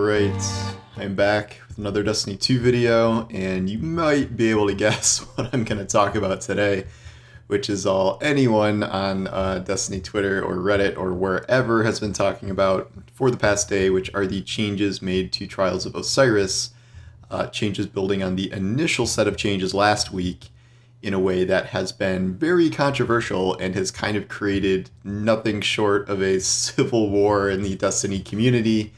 Alright, I'm back with another Destiny 2 video, and you might be able to guess what I'm going to talk about today, which is all anyone on Destiny Twitter or Reddit or wherever has been talking about for the past day, which are the changes made to Trials of Osiris, changes building on the initial set of changes last week in a way that has been very controversial and has kind of created nothing short of a civil war in the Destiny community.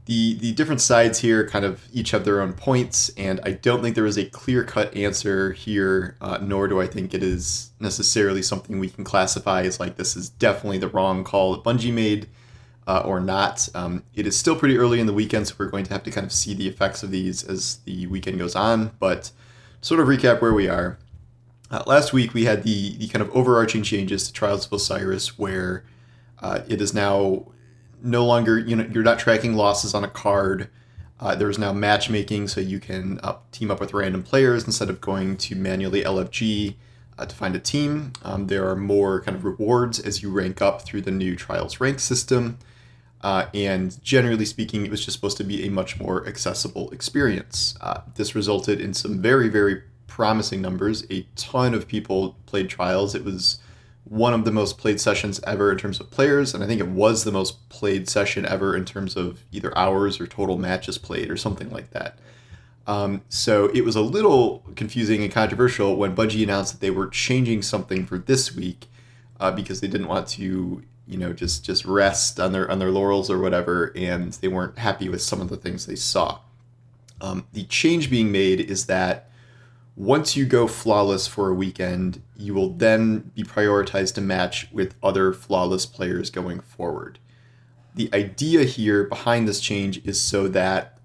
The different sides here kind of each have their own points, and I don't think there is a clear-cut answer here, nor do I think it is necessarily something we can classify as like this is definitely the wrong call that Bungie made or not. It is still pretty early in the weekend, so we're going to have to kind of see the effects of these as the weekend goes on, but sort of recap where we are. Last week we had the kind of overarching changes to Trials of Osiris where it is now no longer, you're not tracking losses on a card. There's now matchmaking, so you can team up with random players instead of going to manually LFG to find a team. There are more kind of rewards as you rank up through the new Trials rank system. And generally speaking, it was just supposed to be a much more accessible experience. This resulted in some very, very promising numbers. A ton of people played Trials. It was one of the most played sessions ever in terms of players, and I think it was the most played session ever in terms of either hours or total matches played or something like that. So it was a little confusing and controversial when Bungie announced that they were changing something for this week because they didn't want to, just rest on their laurels or whatever, and they weren't happy with some of the things they saw. The change being made is that once you go flawless for a weekend, you will then be prioritized to match with other flawless players going forward. The idea here behind this change is so that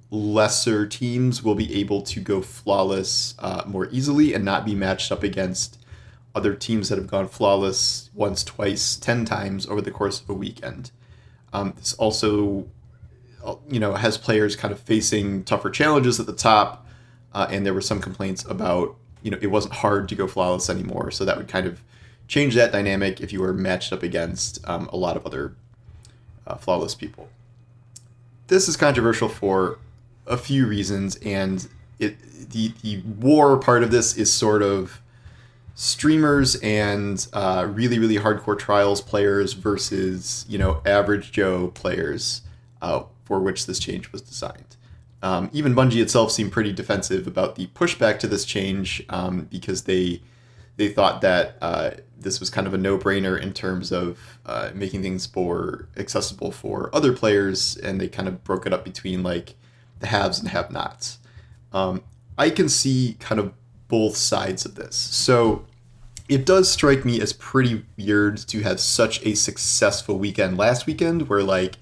lesser teams will be able to go flawless more easily and not be matched up against other teams that have gone flawless once, twice, 10 times over the course of a weekend. This also, has players kind of facing tougher challenges at the top. And there were some complaints about, it wasn't hard to go flawless anymore. So that would kind of change that dynamic if you were matched up against a lot of other flawless people. This is controversial for a few reasons, and the war part of this is sort of streamers and really, really hardcore Trials players versus, average Joe players for which this change was designed. Even Bungie itself seemed pretty defensive about the pushback to this change because they thought that this was kind of a no-brainer in terms of making things more accessible for other players, and they kind of broke it up between like the haves and have-nots. I can see kind of both sides of this. So it does strike me as pretty weird to have such a successful weekend last weekend where like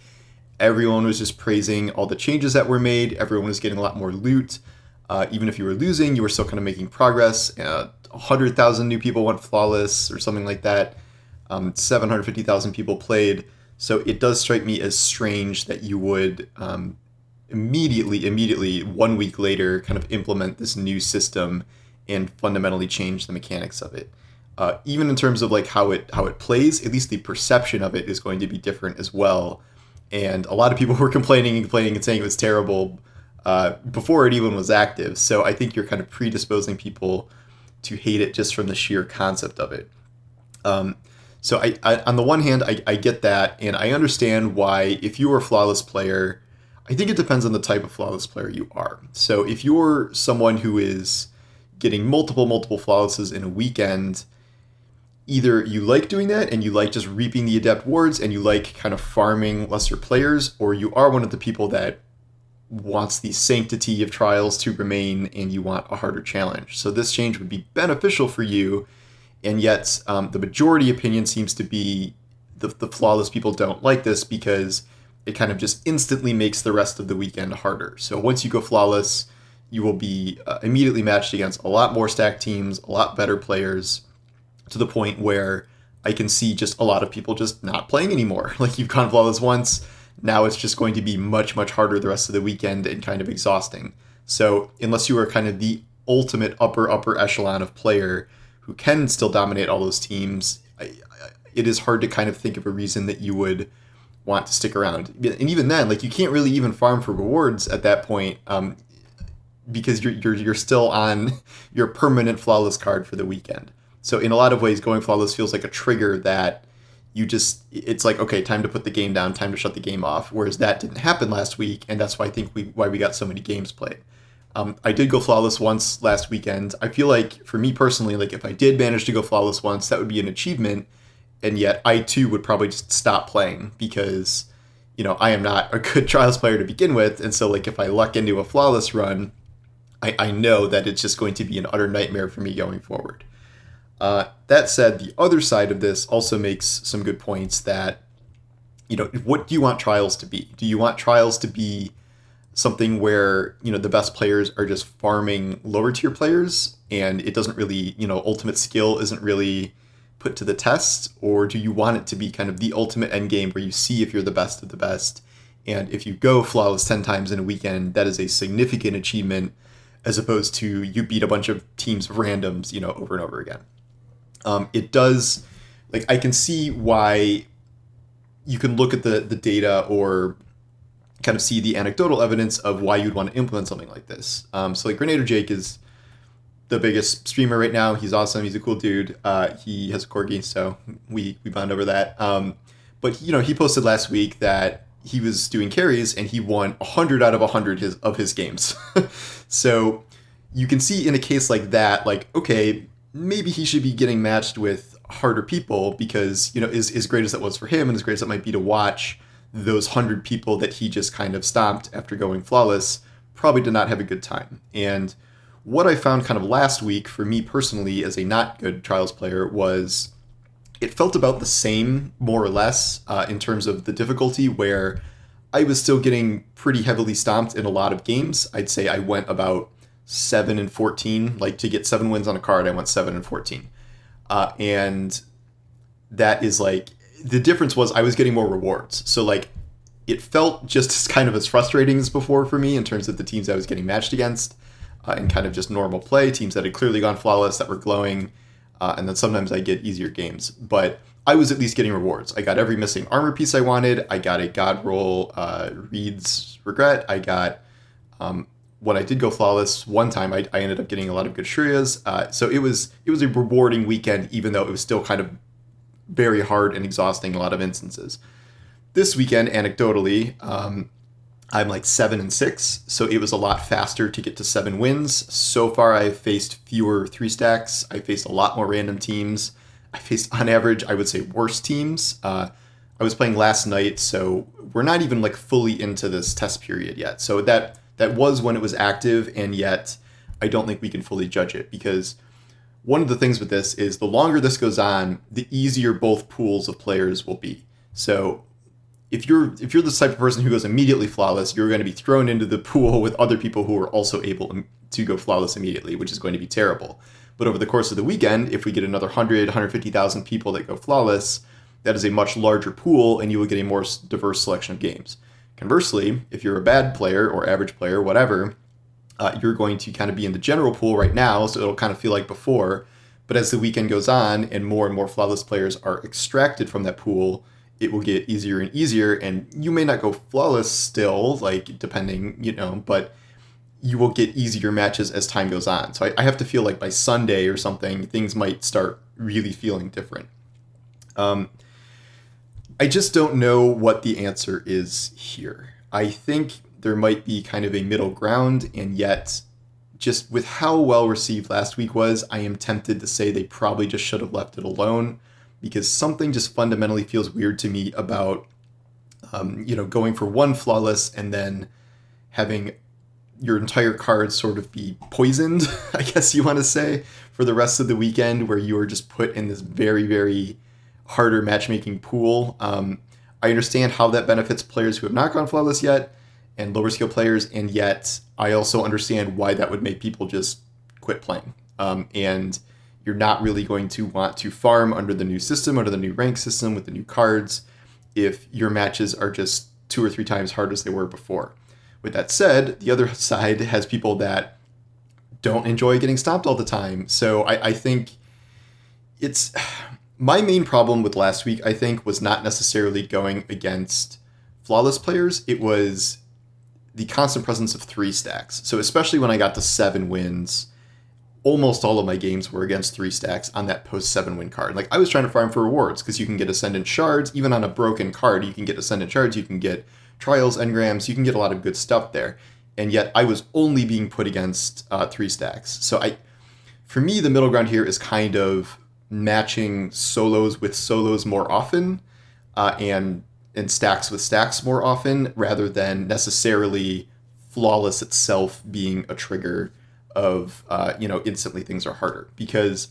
everyone was just praising all the changes that were made. Everyone was getting a lot more loot. Even if you were losing, you were still kind of making progress. 100,000 new people went flawless or something like that. 750,000 people played. So it does strike me as strange that you would immediately, 1 week later, kind of implement this new system and fundamentally change the mechanics of it. Even in terms of like how it plays, at least the perception of it is going to be different as well. And a lot of people were complaining and saying it was terrible before it even was active. So I think you're kind of predisposing people to hate it just from the sheer concept of it. So I on the one hand, I get that, and I understand why if you are a flawless player, I think it depends on the type of flawless player you are. So if you're someone who is getting multiple flawlesses in a weekend, either you like doing that and you like just reaping the adept wards and you like kind of farming lesser players, or you are one of the people that wants the sanctity of Trials to remain and you want a harder challenge. So this change would be beneficial for you, and yet the majority opinion seems to be the flawless people don't like this because it kind of just instantly makes the rest of the weekend harder. So once you go flawless, you will be immediately matched against a lot more stacked teams, a lot better players, to the point where I can see just a lot of people just not playing anymore. Like, you've gone flawless once, now it's just going to be much, much harder the rest of the weekend and kind of exhausting. So unless you are kind of the ultimate upper echelon of player who can still dominate all those teams, it is hard to kind of think of a reason that you would want to stick around. And even then, like, you can't really even farm for rewards at that point, because you're still on your permanent flawless card for the weekend. So in a lot of ways, going flawless feels like a trigger that it's like, okay, time to put the game down, time to shut the game off. Whereas that didn't happen last week, and that's why I think why we got so many games played. I did go flawless once last weekend. I feel like, for me personally, like, if I did manage to go flawless once, that would be an achievement, and yet I too would probably just stop playing because, I am not a good Trials player to begin with, and so, like, if I luck into a flawless run, I know that it's just going to be an utter nightmare for me going forward. That said, the other side of this also makes some good points that, what do you want Trials to be? Do you want Trials to be something where, the best players are just farming lower tier players and it doesn't really, ultimate skill isn't really put to the test? Or do you want it to be kind of the ultimate end game where you see if you're the best of the best? And if you go flawless 10 times in a weekend, that is a significant achievement, as opposed to you beat a bunch of teams of randoms, over and over again. It does, like, I can see why you can look at the data or kind of see the anecdotal evidence of why you'd want to implement something like this. So, like, Grenader Jake is the biggest streamer right now. He's awesome. He's a cool dude. He has a corgi, so we bond over that. But, he posted last week that he was doing carries and he won 100 out of 100 of his games. So you can see in a case like that, like, okay, maybe he should be getting matched with harder people because, as great as that was for him and as great as it might be to watch those 100 people that he just kind of stomped after going flawless, probably did not have a good time. And what I found kind of last week for me personally as a not good Trials player was it felt about the same, more or less, in terms of the difficulty, where I was still getting pretty heavily stomped in a lot of games. I'd say I went about 7-14, like, to get 7 wins on a card, I went 7-14. And that is, like, the difference was I was getting more rewards. So, like, it felt just as kind of as frustrating as before for me in terms of the teams I was getting matched against, and kind of just normal play, teams that had clearly gone flawless, that were glowing, and then sometimes I get easier games. But I was at least getting rewards. I got every missing armor piece I wanted. I got a God roll, Reed's Regret. I got, when I did go flawless one time, I ended up getting a lot of good Shurias. So it was a rewarding weekend, even though it was still kind of very hard and exhausting in a lot of instances. This weekend, anecdotally, I'm like 7-6, so it was a lot faster to get to 7 wins. So far, I've faced fewer 3-stacks. I faced a lot more random teams. I faced, on average, I would say, worse teams. I was playing last night, so we're not even, like, fully into this test period yet. So that was when it was active, and yet I don't think we can fully judge it, because one of the things with this is the longer this goes on, the easier both pools of players will be. So if you're the type of person who goes immediately flawless, you're going to be thrown into the pool with other people who are also able to go flawless immediately, which is going to be terrible. But over the course of the weekend, if we get another 150,000 people that go flawless, that is a much larger pool, and you will get a more diverse selection of games. Conversely, if you're a bad player or average player, whatever, you're going to kind of be in the general pool right now, so it'll kind of feel like before. But as the weekend goes on and more flawless players are extracted from that pool, it will get easier and easier, and you may not go flawless still, like, depending, but you will get easier matches as time goes on. So I have to feel like by Sunday or something, things might start really feeling different. I just don't know what the answer is here. I think there might be kind of a middle ground, and yet, just with how well received last week was, I am tempted to say they probably just should have left it alone, because something just fundamentally feels weird to me about, going for one flawless and then having your entire card sort of be poisoned, I guess you want to say, for the rest of the weekend, where you are just put in this very, very harder matchmaking pool. I understand how that benefits players who have not gone flawless yet and lower skill players, and yet I also understand why that would make people just quit playing. And you're not really going to want to farm under the new system, under the new rank system with the new cards, if your matches are just 2 or 3 times hard as they were before. With that said, the other side has people that don't enjoy getting stomped all the time. So I think My main problem with last week, I think, was not necessarily going against flawless players. It was the constant presence of 3 stacks. So especially when I got to 7 wins, almost all of my games were against 3 stacks on that post 7 win card. Like I was trying to farm for rewards because you can get Ascendant Shards. Even on a broken card, you can get Ascendant Shards, you can get Trials, Engrams, you can get a lot of good stuff there. And yet I was only being put against 3 stacks. So for me, the middle ground here is kind of matching solos with solos more often, and stacks with stacks more often, rather than necessarily flawless itself being a trigger of instantly things are harder, because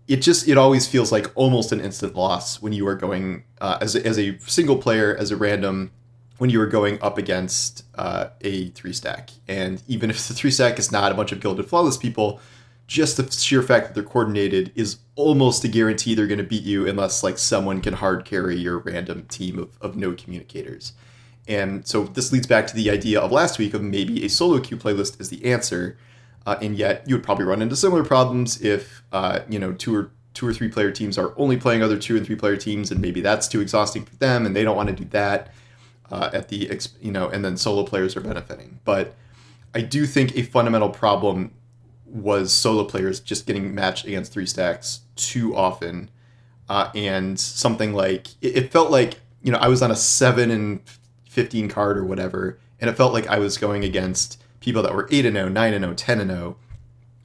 it always feels like almost an instant loss when you are going as a single player, as a random, when you are going up against a 3 stack. And even if the 3 stack is not a bunch of gilded flawless people, just the sheer fact that they're coordinated is almost a guarantee they're going to beat you, unless like someone can hard carry your random team of no communicators. And so this leads back to the idea of last week of maybe a solo queue playlist is the answer. And yet you would probably run into similar problems if two or three player teams are only playing other 2 and 3 player teams, and maybe that's too exhausting for them and they don't want to do that and then solo players are benefiting. But I do think a fundamental problem was solo players just getting matched against 3 stacks too often. And something like, it felt like, I was on a 7 and 15 card or whatever, and it felt like I was going against people that were 8-0, 9-0, 10-0,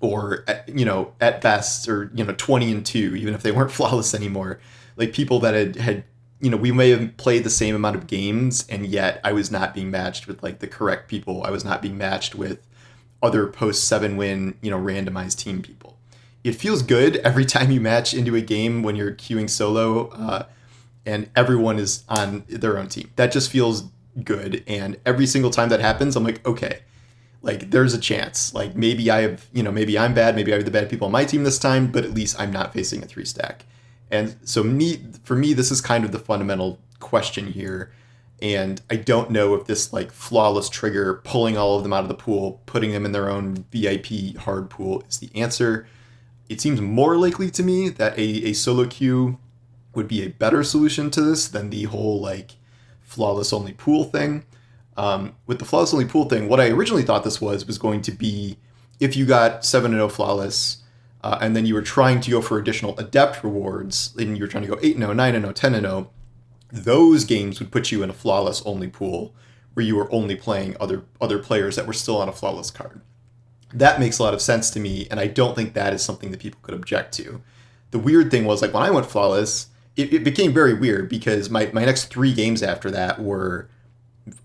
or, at best, or, 20-2, even if they weren't flawless anymore. Like people that had we may have played the same amount of games, and yet I was not being matched with like the correct people. I was not being matched with other post 7-win, randomized team people. It feels good every time you match into a game when you're queuing solo, and everyone is on their own team. That just feels good. And every single time that happens, I'm like, okay, like there's a chance. Like maybe I have, maybe I'm bad. Maybe I have the bad people on my team this time, but at least I'm not facing a 3-stack. And so for me, this is kind of the fundamental question here. And I don't know if this like flawless trigger, pulling all of them out of the pool, putting them in their own VIP hard pool is the answer. It seems more likely to me that a solo queue would be a better solution to this than the whole like flawless only pool thing. With the flawless only pool thing, what I originally thought this was going to be if you got 7-0 flawless, and then you were trying to go for additional adept rewards, and you were trying to go 8-0, 9-0, 10-0, those games would put you in a flawless only pool where you were only playing other players that were still on a flawless card. That makes a lot of sense to me, and I don't think that is something that people could object to. The weird thing was, like, when I went flawless, it became very weird because my next 3 games after that were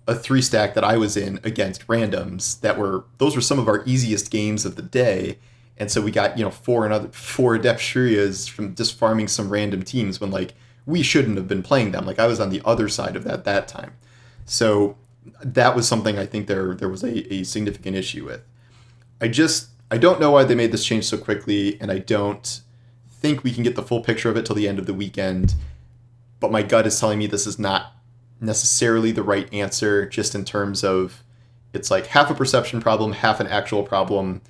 a 3-stack that I was in against randoms those were some of our easiest games of the day. And so we got, 4 Adept Shuriyas from just farming some random teams when, like, we shouldn't have been playing them. Like, I was on the other side of that time. So that was something I think there was a significant issue with. I don't know why they made this change so quickly, and I don't think we can get the full picture of it till the end of the weekend. But my gut is telling me this is not necessarily the right answer, just in terms of it's like half a perception problem, half an actual problem.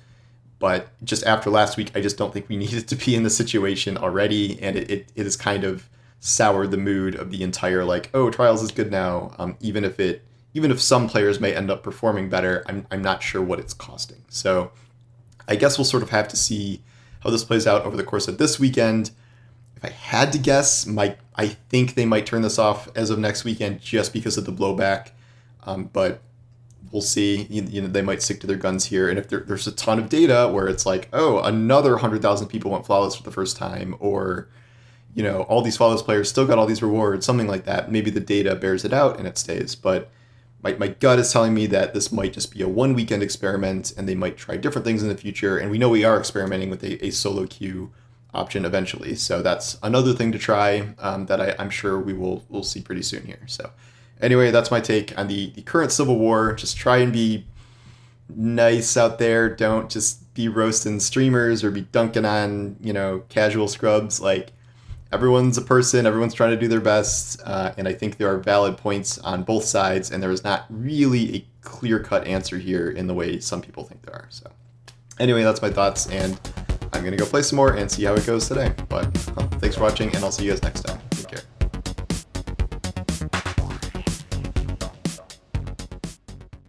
But just after last week, I just don't think we needed to be in the situation already, and it has kind of soured the mood of the entire, like, oh, Trials is good now. Even if some players may end up performing better, I'm not sure what it's costing. So I guess we'll sort of have to see how this plays out over the course of this weekend. If I had to guess, I think they might turn this off as of next weekend just because of the blowback. But we'll see. They might stick to their guns here. And if there's a ton of data where it's like, oh, another 100,000 people went flawless for the first time, or all these flawless players still got all these rewards, something like that, maybe the data bears it out and it stays. But my gut is telling me that this might just be a 1 weekend experiment, and they might try different things in the future. And we know we are experimenting with a solo queue option eventually. So that's another thing to try that I'm sure we'll see pretty soon here. So anyway, that's my take on the current Civil War. Just try and be nice out there. Don't just be roasting streamers or be dunking on, casual scrubs. Like, everyone's a person, everyone's trying to do their best, and I think there are valid points on both sides, and there is not really a clear-cut answer here in the way some people think there are. So anyway, that's my thoughts, and I'm going to go play some more and see how it goes today. But thanks for watching, and I'll see you guys next time.